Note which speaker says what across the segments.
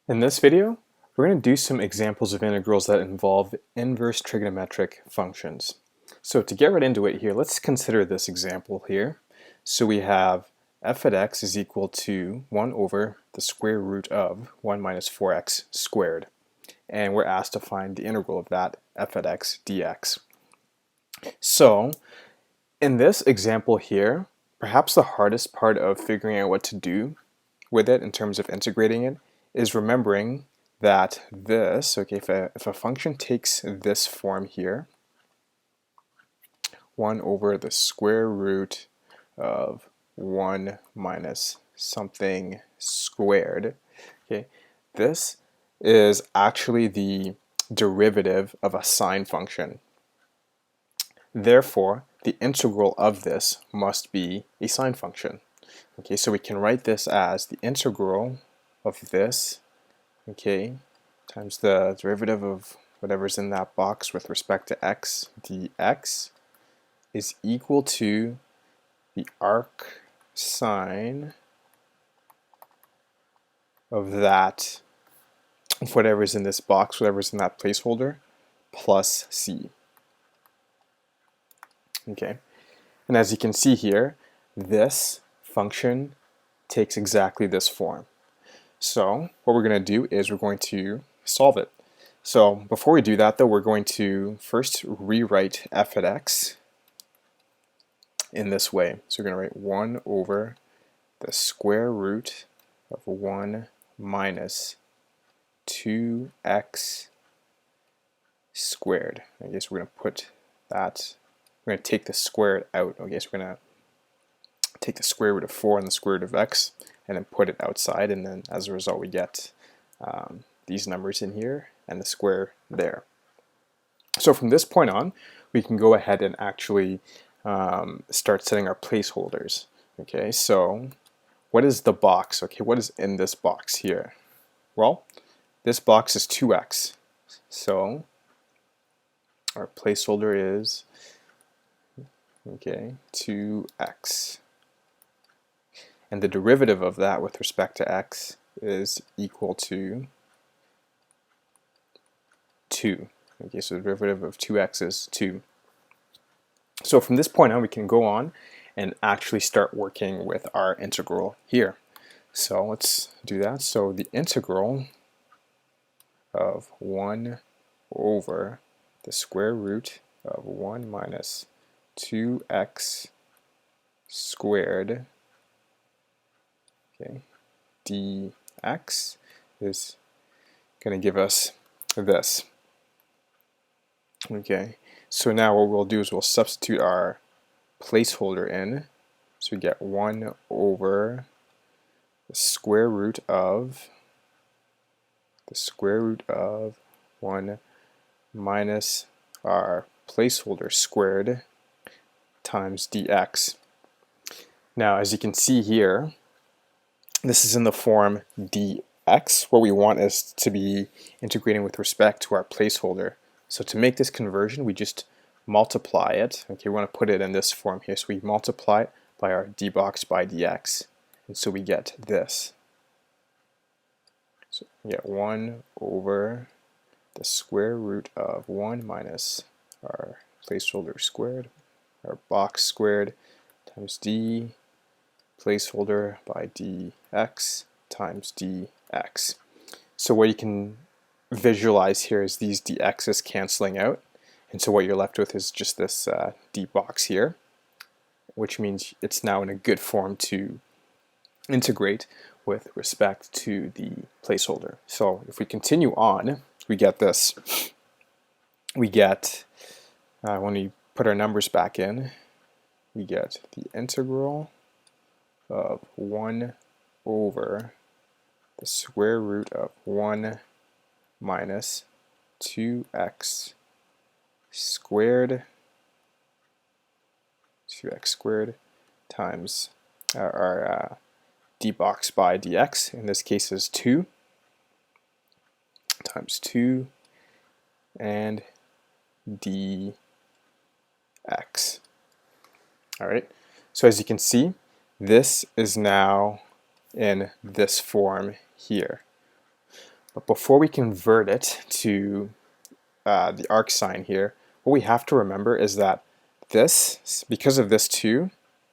Speaker 1: In this video, we're going to do some examples of integrals that involve inverse trigonometric functions. So to get right into it here, let's consider this example here. So we have f at x is equal to 1 over the square root of 1 minus 4x squared. And we're asked to find the integral of that f at x dx. So in this example here, perhaps the hardest part of figuring out what to do with it in terms of integrating it is remembering that this, okay, if a function takes this form here, 1 over the square root of 1 minus something squared, okay, this is actually the derivative of a sine function. Therefore, the integral of this must be a sine function. Okay, so we can write this as the integral of this, okay, times the derivative of whatever's in that box with respect to x dx is equal to the arc sine of that, of whatever's in this box, whatever's in that placeholder, plus c. Okay, and as you can see here, this function takes exactly this form. So what we're going to do is we're going to solve it. So before we do that though, we're going to first rewrite f at x in this way. So we're going to write 1 over the square root of 1 minus 2x squared. I guess we're going to put that, we're going to take the squared out. I guess we're going to take the square root of 4 and the square root of x and then put it outside, and then as a result we get these numbers in here and the square there. So from this point on, we can go ahead and actually start setting our placeholders. Okay, so what is the box? Okay, what is in this box here? Well, this box is 2x. So our placeholder is, okay, 2x. And the derivative of that with respect to x is equal to 2. Okay, so the derivative of 2x is 2. So from this point on, we can go on and actually start working with our integral here. So let's do that. So the integral of 1 over the square root of 1 minus 2x squared, okay, dx is going to give us this. Okay, so now what we'll do is we'll substitute our placeholder in. So we get 1 over the square root of 1 minus our placeholder squared times dx. Now as you can see here, this is in the form dx. What we want is to be integrating with respect to our placeholder. So to make this conversion, we just multiply it. Okay, we want to put it in this form here. So we multiply it by our d box by dx. And so we get this. So we get 1 over the square root of 1 minus our placeholder squared, our box squared, times d placeholder by dx times dx. So what you can visualize here is these dx's canceling out, and so what you're left with is just this d box here, which means it's now in a good form to integrate with respect to the placeholder. So if we continue on, we get this. We get, when we put our numbers back in, we get the integral of 1 over the square root of 1 minus 2x squared times our d box by dx, in this case is 2, times 2 and dx. Alright, so as you can see, this is now in this form here. But before we convert it to the arc sine here, what we have to remember is that this, because of this 2,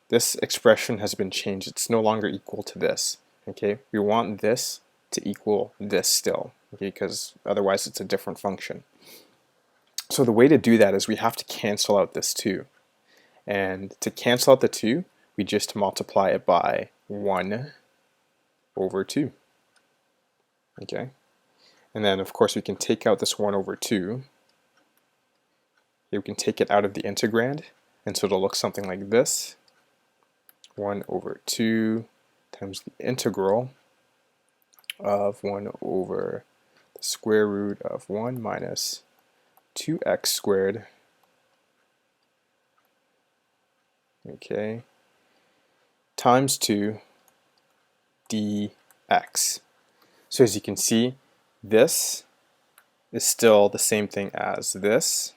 Speaker 1: this expression has been changed. It's no longer equal to this. Okay, we want this to equal this still, okay, because otherwise it's a different function. So the way to do that is we have to cancel out this 2. And to cancel out the 2, we just multiply it by 1 over 2. Okay, and then of course we can take out this 1 over 2. We can take it out of the integrand, and so it'll look something like this. 1 over 2 times the integral of 1 over the square root of 1 minus 2x squared, okay, times 2 dx. So as you can see, this is still the same thing as this,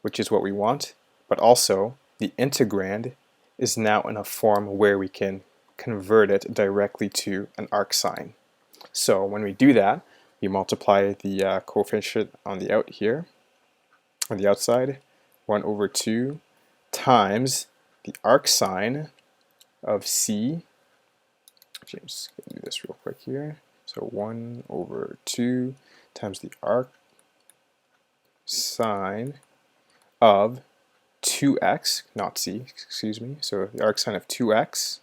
Speaker 1: which is what we want, but also the integrand is now in a form where we can convert it directly to an arc sine. So when we do that, we multiply the coefficient on the out here, on the outside, 1 over 2 times the arc sine of c. Actually, I'm just going to do this real quick here. So 1 over 2 times the arc sine of 2x, not c, excuse me. So the arc sine of 2x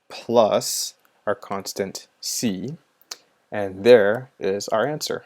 Speaker 1: plus our constant c, and there is our answer.